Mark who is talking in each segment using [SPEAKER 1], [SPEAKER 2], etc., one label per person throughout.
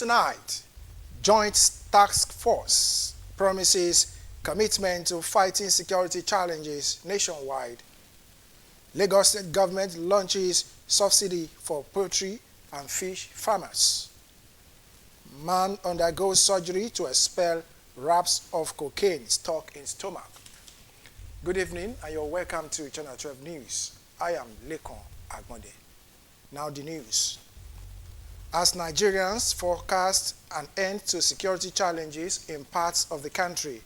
[SPEAKER 1] tonight. Joint Task Force promises commitment to fighting security challenges nationwide. Lagos State government launches subsidy for poultry and fish farmers. Man undergoes surgery to expel wraps of cocaine stuck in stomach. Good evening and you're welcome to Channel 12 News. I am Lekon Agmonde. Now the news. As Nigerians forecast an end to security challenges in parts of the country,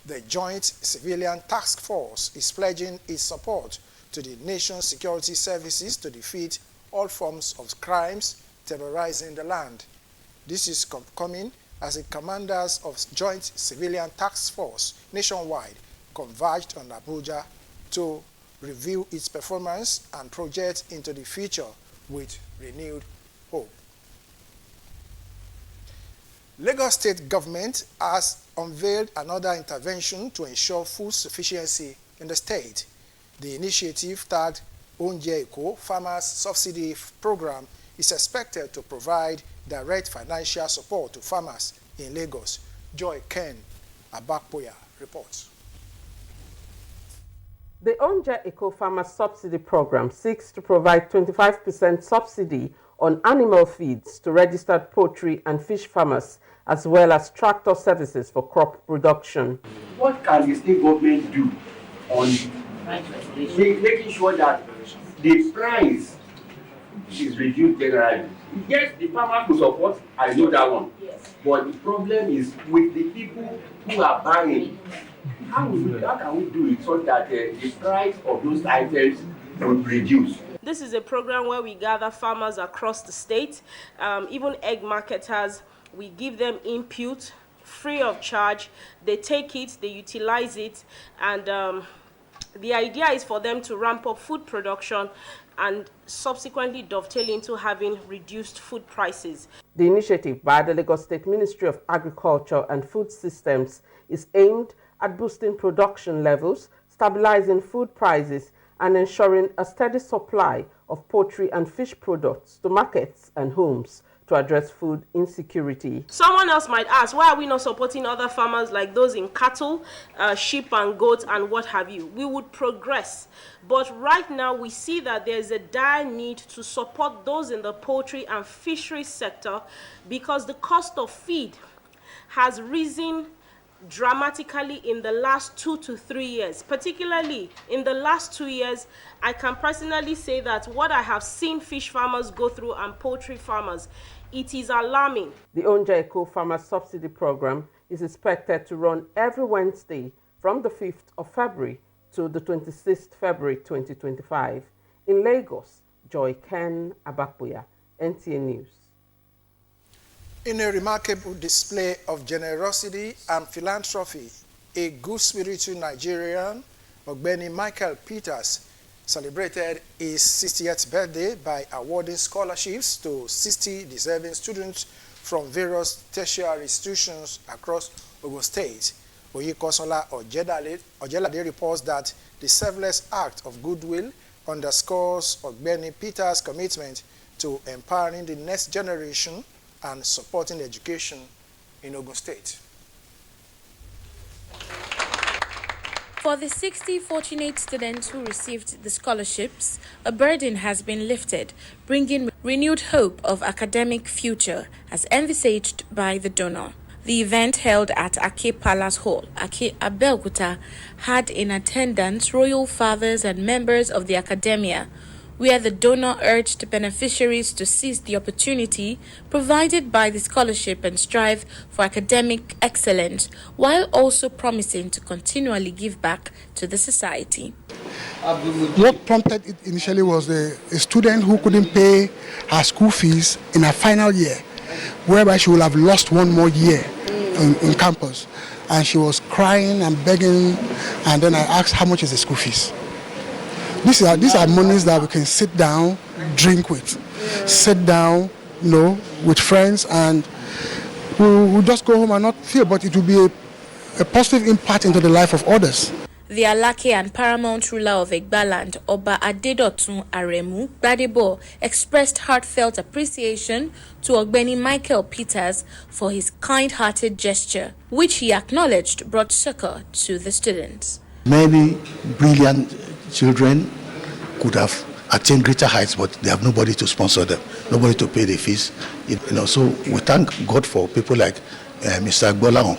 [SPEAKER 1] the Joint Civilian Task Force is pledging its support to the nation's security services to defeat all forms of crimes terrorizing the land. This is coming as the commanders of Joint Civilian Task Force nationwide converged on Abuja to review its performance and project into the future with renewed hope. Lagos State government has unveiled another intervention to ensure food sufficiency in the state. The initiative, tagged Nta Abeokuta Farmers Subsidy Program, is expected to provide direct financial support to farmers in Lagos. Joy Ken Abakpoya reports.
[SPEAKER 2] The Nta Abeokuta Farmers Subsidy Program seeks to provide 25% subsidy on animal feeds to registered poultry and fish farmers, as well as tractor services for crop production.
[SPEAKER 3] What can the state government do on making sure that the price is reduced generally? Yes, the farmers will support, I know that one. Yes. But the problem is with the people who are buying. How can we do it so that the price of those items will reduce?
[SPEAKER 4] This is a program where we gather farmers across the state, even egg marketers. We give them input free of charge. They take it, they utilize it, and the idea is for them to ramp up food production and subsequently dovetail into having reduced food prices.
[SPEAKER 2] The initiative by the Lagos State Ministry of Agriculture and Food Systems is aimed at boosting production levels, stabilizing food prices, and ensuring a steady supply of poultry and fish products to markets and homes to address food insecurity.
[SPEAKER 4] Someone else might ask, why are we not supporting other farmers like those in cattle, sheep and goats and what have you? We would progress. But right now we see that there's a dire need to support those in the poultry and fishery sector because the cost of feed has risen dramatically in the last 2 to 3 years. Particularly in the last 2 years, I can personally say that what I have seen fish farmers go through and poultry farmers, it is alarming.
[SPEAKER 2] The Nta Abeokuta Farmers Subsidy Program is expected to run every Wednesday from the 5th of February to the 26th February 2025. In Lagos, Joy Ken Abakpoya, NTA News.
[SPEAKER 1] In a remarkable display of generosity and philanthropy, a good-spirited Nigerian, Ogbeni Michael Peters, celebrated his 60th birthday by awarding scholarships to 60 deserving students from various tertiary institutions across Ogun State. Oyikosola Ojelade reports that the selfless act of goodwill underscores Ogbeni Peters' commitment to empowering the next generation and supporting education in Ogun State.
[SPEAKER 5] For the 60 fortunate students who received the scholarships, a burden has been lifted, bringing renewed hope of academic future as envisaged by the donor. The event held at Ake Palace Hall, Nta Abeokuta, had in attendance royal fathers and members of the academia, where the donor urged beneficiaries to seize the opportunity provided by the scholarship and strive for academic excellence, while also promising to continually give back to the society.
[SPEAKER 6] What prompted it initially was a student who couldn't pay her school fees in her final year, whereby she would have lost one more year in campus. And she was crying and begging, and then I asked, how much is the school fees? These are monies that we can sit down, drink with, sit down, with friends, and we'll just go home and not feel, but it will be a positive impact into the life of others.
[SPEAKER 5] The Alake and paramount ruler of Egbaland, Oba Adedotun Aremu Gbadebo, expressed heartfelt appreciation to Ogbeni Michael Peters for his kind-hearted gesture, which he acknowledged brought succor to the students.
[SPEAKER 7] Many brilliant children could have attained greater heights, but they have nobody to sponsor them, nobody to pay the fees. So we thank God for people like Mr. Gbola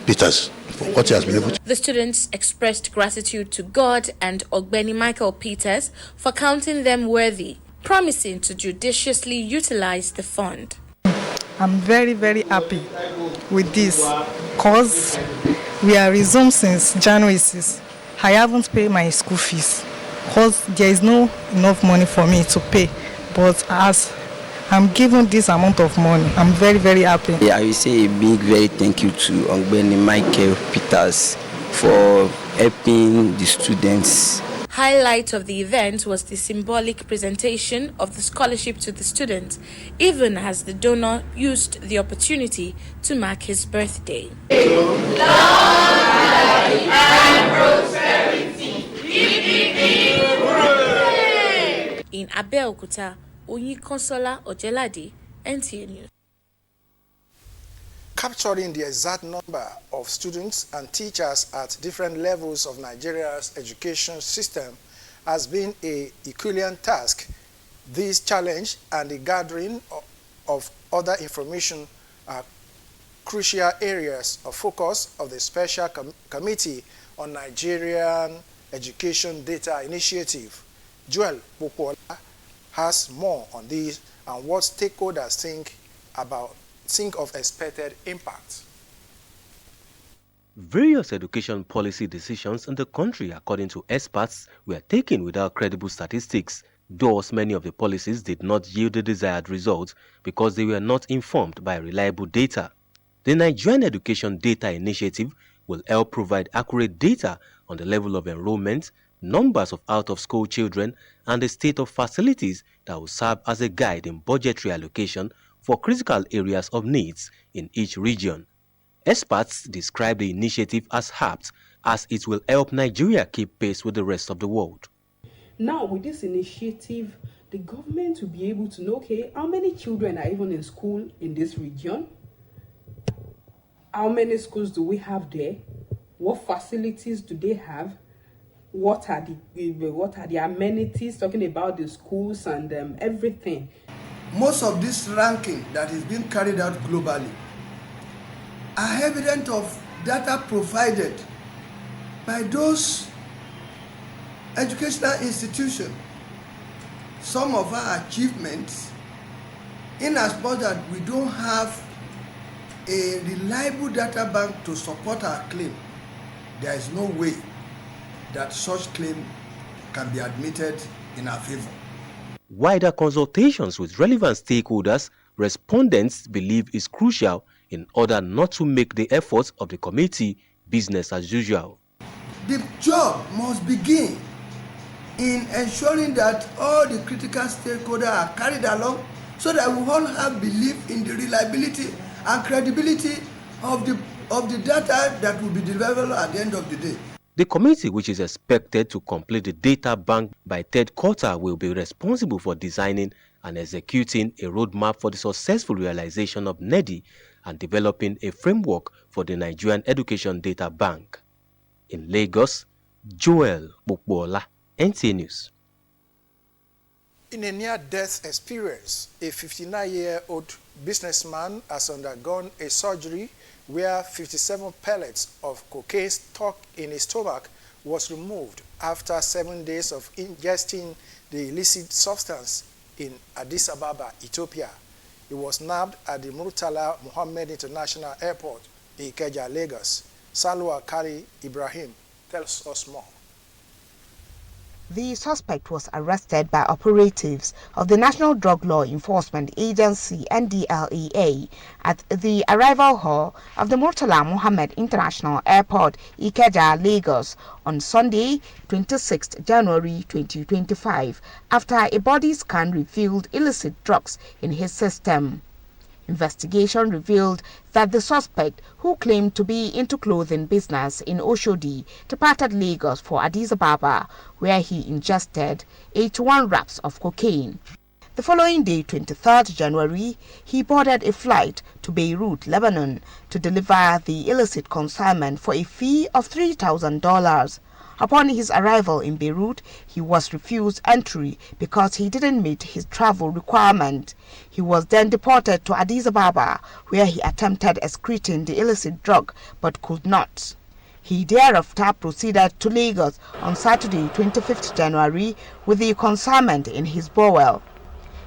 [SPEAKER 7] Peters for what he has been able to.
[SPEAKER 5] The students expressed gratitude to God and Ogbeni Michael Peters for counting them worthy, promising to judiciously utilize the fund.
[SPEAKER 8] I'm very, very happy with this because we are resumed since January 6. I haven't paid my school fees because there is no enough money for me to pay. But as I'm given this amount of money, I'm very, very happy.
[SPEAKER 9] I will say a big, very thank you to Ogbeni Michael Peters for helping the students.
[SPEAKER 5] Highlight of the event was the symbolic presentation of the scholarship to the students, even as the donor used the opportunity to mark his birthday.
[SPEAKER 10] Long life and prosperity.
[SPEAKER 5] In Abeokuta, Consola Ojelade, Nta News.
[SPEAKER 1] Capturing the exact number of students and teachers at different levels of Nigeria's education system has been a Herculean task. This challenge and the gathering of other information are crucial areas of focus of the Special Committee on Nigerian Education Data Initiative. Joel Popola has more on this and what stakeholders think of expected impact.
[SPEAKER 11] Various education policy decisions in the country, according to experts, were taken without credible statistics. Thus, many of the policies did not yield the desired results because they were not informed by reliable data. The Nigerian Education Data Initiative will help provide accurate data on the level of enrollment, numbers of out-of-school children, and the state of facilities that will serve as a guide in budgetary allocation for critical areas of needs in each region. Experts describe the initiative as apt as it will help Nigeria keep pace with the rest of the world.
[SPEAKER 12] Now, with this initiative, the government will be able to know, okay, how many children are even in school in this region? How many schools do we have there? What facilities do they have? What are the amenities, talking about the schools and everything.
[SPEAKER 13] Most of this ranking that is being carried out globally are evident of data provided by those educational institutions. Some of our achievements, in as much as we don't have a reliable data bank to support our claim, there is no way that such claim can be admitted in our favor.
[SPEAKER 11] Wider consultations with relevant stakeholders, respondents believe is crucial in order not to make the efforts of the committee business as usual.
[SPEAKER 13] The job must begin in ensuring that all the critical stakeholders are carried along so that we all have belief in the reliability and credibility of the data that will be developed at the end of the day.
[SPEAKER 11] The committee, which is expected to complete the data bank by third quarter, will be responsible for designing and executing a roadmap for the successful realization of NEDI and developing a framework for the Nigerian Education Data Bank. In Lagos, Joel Popola, Nta News.
[SPEAKER 1] In a near-death experience, a 59-year-old businessman has undergone a surgery where 57 pellets of cocaine stuck in his stomach was removed after 7 days of ingesting the illicit substance in Addis Ababa, Ethiopia. He was nabbed at the Murtala Muhammed International Airport, Ikeja, Lagos. Salwa Kari Ibrahim tells us more.
[SPEAKER 14] The suspect was arrested by operatives of the National Drug Law Enforcement Agency (NDLEA) at the arrival hall of the Murtala Muhammed International Airport, Ikeja, Lagos, on Sunday, 26 January 2025, after a body scan revealed illicit drugs in his system. Investigation revealed that the suspect, who claimed to be into clothing business in Oshodi, departed Lagos for Addis Ababa, where he ingested 81 wraps of cocaine. The following day, 23rd January, he boarded a flight to Beirut, Lebanon, to deliver the illicit consignment for a fee of $3,000. Upon his arrival in Beirut, he was refused entry because he didn't meet his travel requirement. He was then deported to Addis Ababa, where he attempted excreting the illicit drug but could not. He thereafter proceeded to Lagos on Saturday, 25th January, with the consignment in his bowel.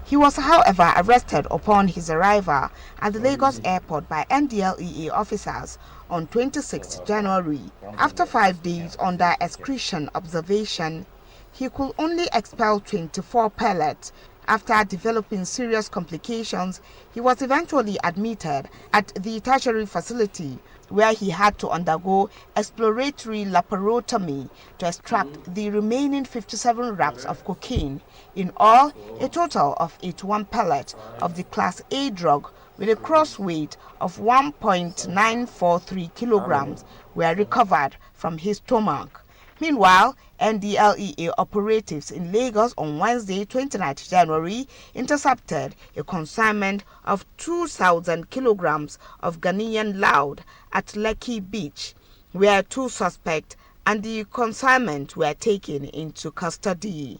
[SPEAKER 14] He was, however, arrested upon his arrival at the Lagos airport by NDLEA officers on 26 January. After 5 days under excretion observation, he could only expel 24 pellets. After developing serious complications, he was eventually admitted at the tertiary facility, where he had to undergo exploratory laparotomy to extract the remaining 57 wraps of cocaine. In all, a total of 81 pellets of the Class A drug with a cross weight of 1.943 kilograms were recovered from his stomach. Meanwhile, NDLEA operatives in Lagos on Wednesday, 29th January, intercepted a consignment of 2,000 kilograms of Ghanaian loud at Lekki Beach, where 2 suspects and the consignment were taken into custody.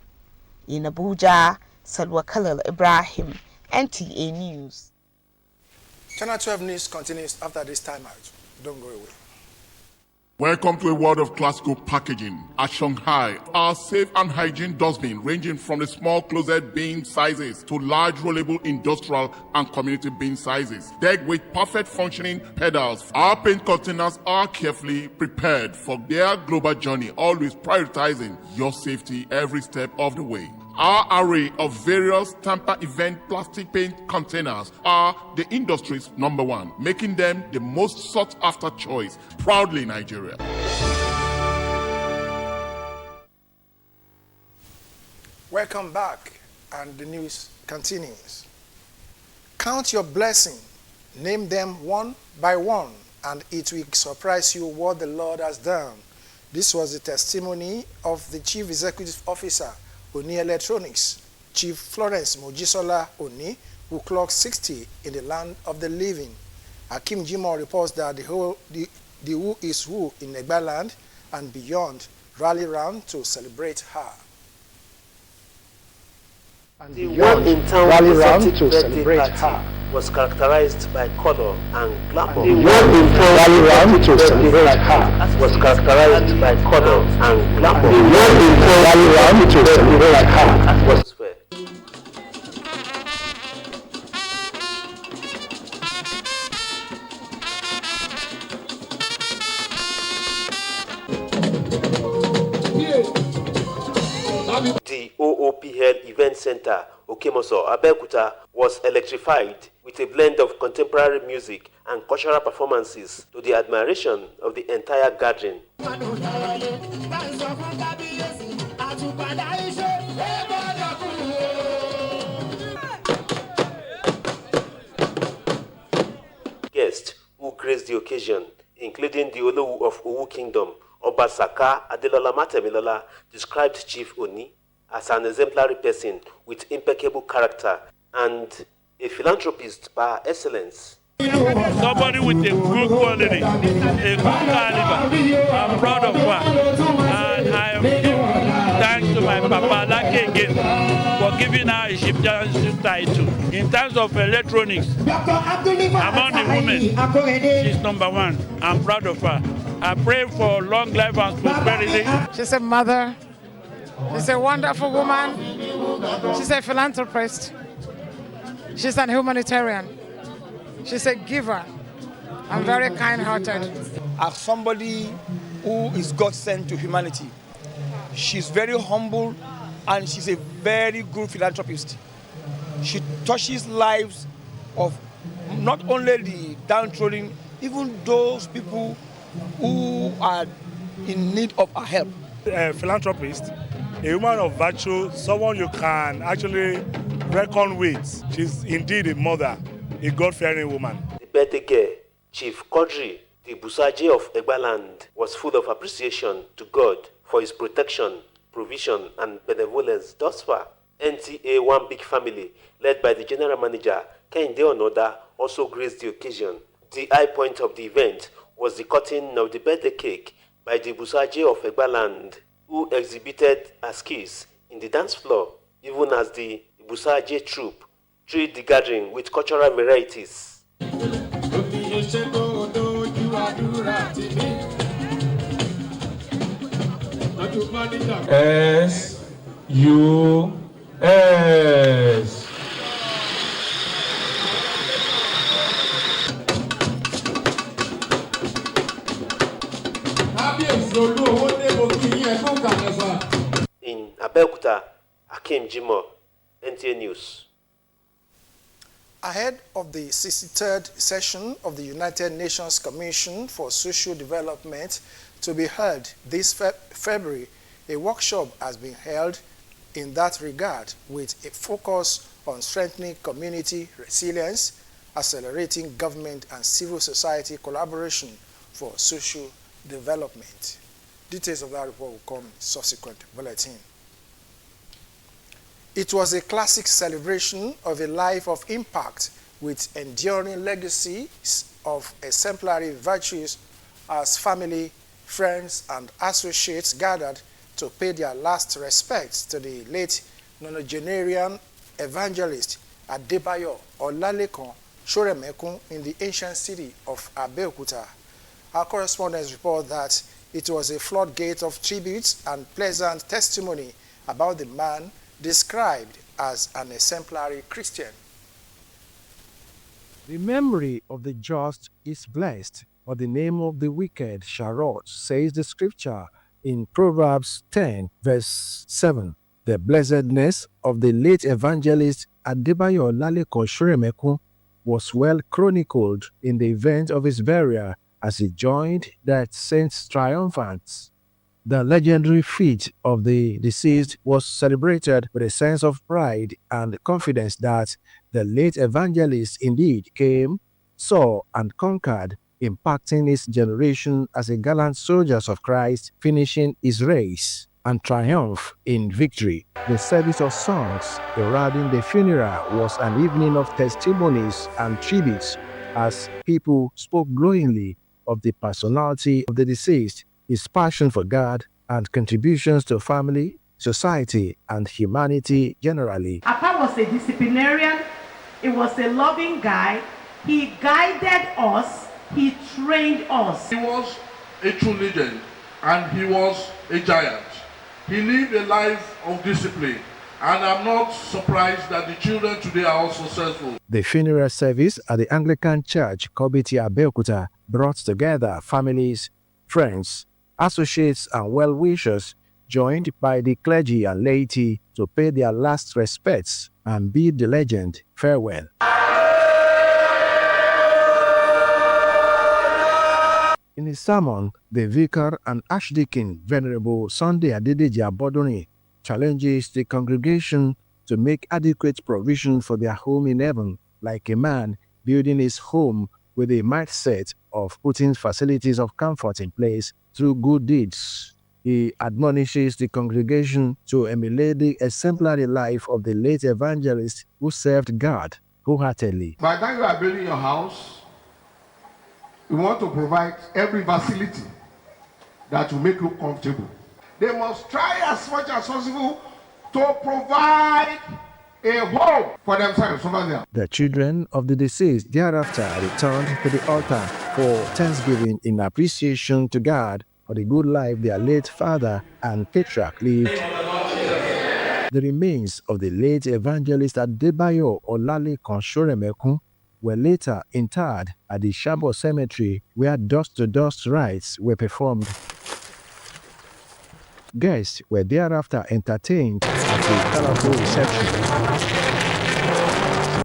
[SPEAKER 14] In Abuja, Salwa Khalil Ibrahim, NTA News.
[SPEAKER 1] Channel 12 News continues after this time out. Don't go away.
[SPEAKER 15] Welcome to a world of classical packaging. At Shanghai, our safe and hygiene dustbin ranging from the small closet bin sizes to large rollable industrial and community bin sizes. Decked with perfect functioning pedals, our paint containers are carefully prepared for their global journey, always prioritizing your safety every step of the way. Our array of various tamper event plastic paint containers are the industry's #1, making them the most sought after choice. Proudly Nigeria.
[SPEAKER 1] Welcome back, and the news continues. Count your blessing, name them one by one, and it will surprise you what the Lord has done. This was the testimony of the Chief Executive Officer, Oni Electronics, Chief Florence Mojisola Oni, who clocked 60 in the land of the living. Hakim Jimoh reports that the who is who in Egbaland and beyond rally round to celebrate her.
[SPEAKER 16] The one in town rally round to celebrate her was characterized by color and glamour. The one in town rally round to celebrate her was characterized by color and glamour. The one in town rally round to celebrate her was The OOPL Event Center, Nta Abeokuta, was electrified with a blend of contemporary music and cultural performances to the admiration of the entire gathering. Guests who graced the occasion, including the Olowu of Owu Kingdom, Obasaka Adelola Matemilola, described Chief Oni as an exemplary person with impeccable character and a philanthropist by excellence.
[SPEAKER 17] Somebody with a good quality, a good caliber. I'm proud of her. And I am giving thanks to my Papa Lake again for giving her a chieftainship title. In terms of electronics, among the women, she's #1. I'm proud of her. I pray for long life and prosperity.
[SPEAKER 18] She's a mother. She's a wonderful woman. She's a philanthropist. She's an humanitarian. She's a giver. I'm very kind-hearted.
[SPEAKER 19] As somebody who is God sent to humanity, she's very humble and she's a very good philanthropist. She touches lives of not only the downtrodden, even those people who are in need of our help.
[SPEAKER 20] A philanthropist, a woman of virtue, someone you can actually reckon with. She's indeed a mother. a God-fearing woman.
[SPEAKER 16] The birthday girl, Chief Quadri, the Busaje of Egbaland, was full of appreciation to God for his protection, provision, and benevolence thus far. NTA One Big Family, led by the General Manager, Kehinde Onoda, also graced the occasion. The high point of the event was the cutting of the birthday cake by the Busaje of Egbaland, who exhibited her skills in the dance floor, even as the Busaje troupe treated the gathering with cultural varieties.
[SPEAKER 21] S-U-S.
[SPEAKER 16] In Abeokuta, Akim Jimo, NTA News.
[SPEAKER 1] Ahead of the 63rd session of the United Nations Commission for Social Development to be held this February, a workshop has been held in that regard with a focus on strengthening community resilience, accelerating government and civil society collaboration for social development. Details of that report will come in subsequent bulletin. It was a classic celebration of a life of impact with enduring legacies of exemplary virtues as family, friends, and associates gathered to pay their last respects to the late nonagenarian evangelist Adebayo Olalekan Shoremekun in the ancient city of Abeokuta. Our correspondents report that it was a floodgate of tributes and pleasant testimony about the man described as an exemplary Christian.
[SPEAKER 22] The memory of the just is blessed, but the name of the wicked shall rot, says the scripture in Proverbs 10, verse 7. The blessedness of the late evangelist Adebayo Olalekan Shoremekun was well chronicled in the event of his burial as he joined the saints triumphant. The legendary feat of the deceased was celebrated with a sense of pride and confidence that the late evangelist indeed came, saw, and conquered, impacting his generation as a gallant soldier of Christ, finishing his race and triumph in victory. The service of songs heralding the funeral was an evening of testimonies and tributes as people spoke glowingly of the personality of the deceased, his passion for God, and contributions to family, society, and humanity generally.
[SPEAKER 23] Papa was a disciplinarian, he was a loving guy, he guided us, he trained us.
[SPEAKER 15] He was a true legend and he was a giant. He lived a life of discipline, and I'm not surprised that the children today are all successful.
[SPEAKER 22] The funeral service at the Anglican Church, Nta Abeokuta, brought together families, friends, associates, and well-wishers, joined by the clergy and laity to pay their last respects and bid the legend farewell. In his sermon, the vicar and archdeacon Venerable Sunday Adedeji Aboduni challenges the congregation to make adequate provision for their home in heaven, like a man building his home with a mindset of putting facilities of comfort in place through good deeds. He admonishes the congregation to emulate the exemplary life of the late evangelist who served God wholeheartedly.
[SPEAKER 15] By the time you are building your house, we want to provide every facility that will make you comfortable. They must try as much as possible to provide a home for themselves over there.
[SPEAKER 22] The children of the deceased thereafter returned to the altar for thanksgiving in appreciation to God for the good life their late father and patriarch lived. The remains of the late evangelist Adebayo Olalekan Shoremekun were later interred at the Shabo Cemetery, where dust-to-dust rites were performed. Guests were thereafter entertained at a colorful reception.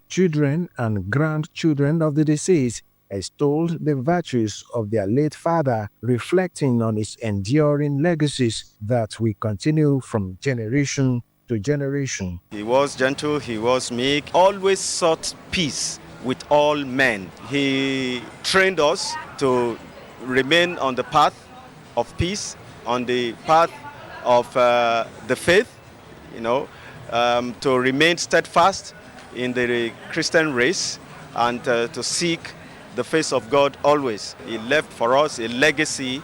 [SPEAKER 22] Children and grandchildren of the deceased extolled the virtues of their late father, reflecting on his enduring legacies that will continue from generation to generation.
[SPEAKER 24] He was gentle, he was meek, always sought peace
[SPEAKER 2] with all men. He trained us to remain on the path of peace, on the path of the faith, to remain steadfast in the Christian race, and to seek the face of God always. He left for us a legacy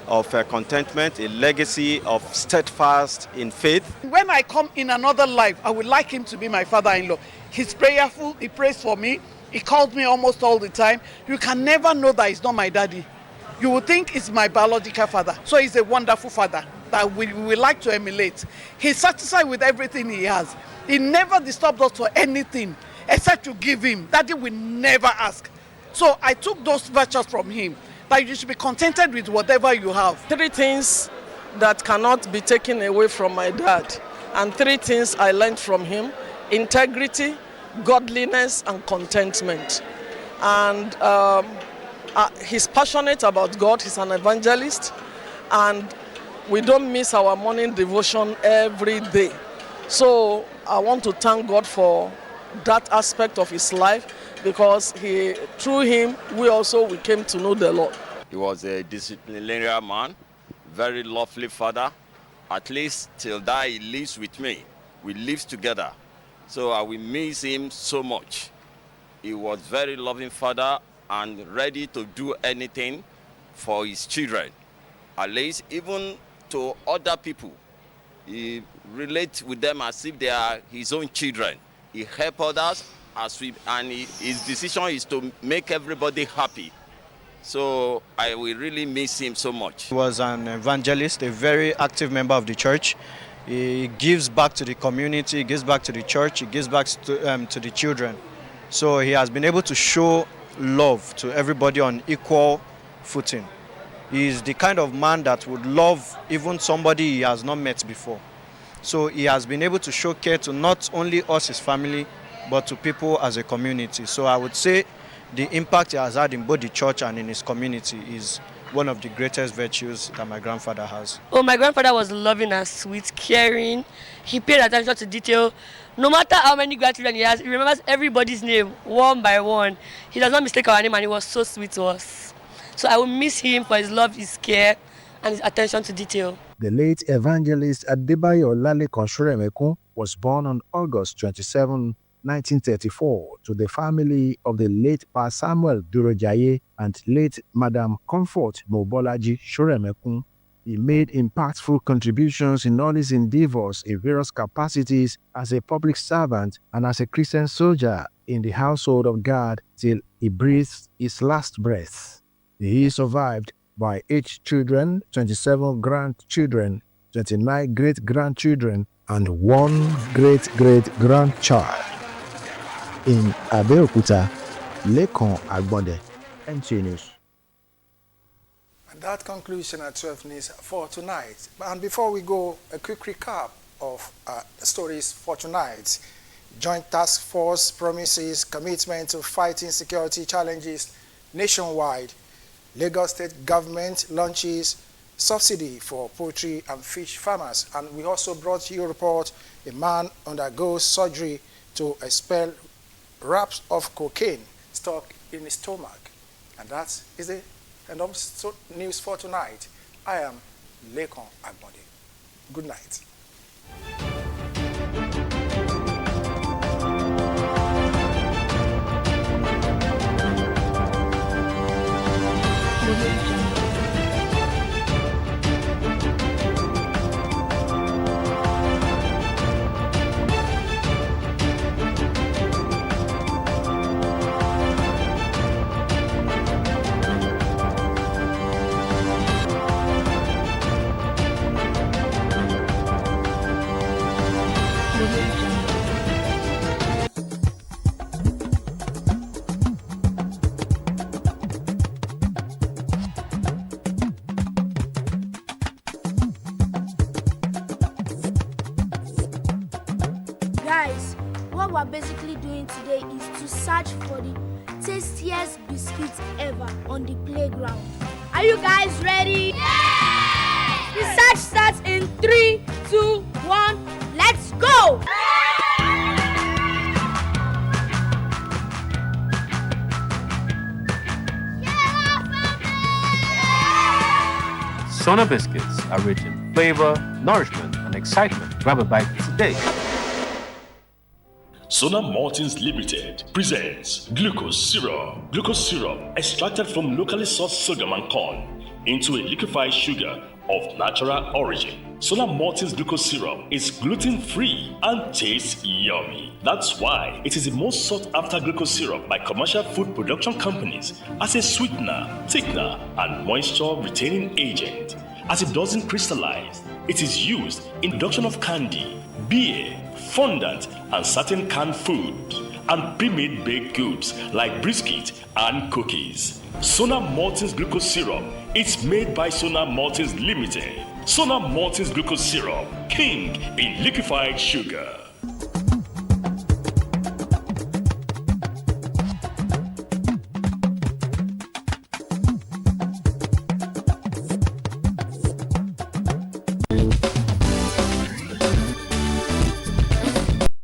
[SPEAKER 2] of contentment, a legacy of steadfast in faith.
[SPEAKER 3] When I come in another life, I would like him to be my father-in-law. He's prayerful, he prays for me, he calls me almost all the time. You can never know that he's not my daddy. You would think it's my biological father. So he's a wonderful father that we like to emulate. He's satisfied with everything he has. He never disturbed us for anything except to give him. Daddy will never ask. So I took those virtues from him, that you should be contented with whatever you have.
[SPEAKER 4] 3 things that cannot be taken away from my dad, and 3 things I learned from him: integrity, godliness, and contentment. And he's passionate about God. He's an evangelist, and we don't miss our morning devotion every day. So I want to thank God for that aspect of his life, because through him we came to know the Lord.
[SPEAKER 24] He was a disciplinarian man, very lovely father. At least till die he lives with me. We live together. So I will miss him so much. He was very loving father and ready to do anything for his children. At least even to other people. He relates with them as if they are his own children. He helps others, his decision is to make everybody happy. So I will really miss him so much.
[SPEAKER 25] He was an evangelist, a very active member of the church. He gives back to the community, he gives back to the church, he gives back to the children. So he has been able to show love to everybody on equal footing. He is the kind of man that would love even somebody he has not met before. So he has been able to show care to not only us, his family, but to people as a community. So I would say the impact he has had in both the church and in his community is one of the greatest virtues that my grandfather has.
[SPEAKER 26] Oh, my grandfather was loving and sweet, caring. He paid attention to detail. No matter how many grandchildren he has, he remembers everybody's name one by one. He does not mistake our name, and he was so sweet to us. So I will miss him for his love, his care, and his attention to detail.
[SPEAKER 22] The late evangelist Adebayo Lalekan Shuremekun was born on August 27, 1934, to the family of the late Pa Samuel Durojaye and late Madam Comfort Mobolaji Shuremekun. He made impactful contributions in all his endeavors in various capacities as a public servant and as a Christian soldier in the household of God till he breathed his last breath. He is survived by 8 children, 27 grandchildren, 29 great-grandchildren, and 1 great-great-grandchild. In Abeokuta, Lekan Agbonde, NTA News.
[SPEAKER 1] And that concludes Channel 12 News for tonight. And before we go, a quick recap of the stories for tonight. Joint Task Force promises commitment to fighting security challenges nationwide. Lagos State government launches subsidy for poultry and fish farmers. And we also brought you a report: a man undergoes surgery to expel wraps of cocaine stuck in his stomach. And that is the end of news for tonight. I am Lekan Agbonde. Good night.
[SPEAKER 27] Guys, what we're basically doing today is to search for the tastiest biscuits ever on the playground. Are you guys ready? Yeah! The search starts in 3, 2, 1, let's go!
[SPEAKER 11] Sona biscuits are rich in flavor, nourishment, and excitement. Grab a bite today.
[SPEAKER 5] Sona Maltings Limited presents glucose syrup. Glucose syrup extracted from locally sourced sorghum and corn into a liquefied sugar of natural origin. Sona Maltings glucose syrup is gluten-free and tastes yummy. That's why it is the most sought after glucose syrup by commercial food production companies as a sweetener, thickener, and moisture retaining agent. As it doesn't crystallize, it is used in production of candy, beer, fondant, and certain canned food, and pre-made baked goods like biscuit and cookies. Sona Maltings glucose syrup is made by Sona Maltings Limited. Sona Maltings glucose syrup, king in liquefied sugar.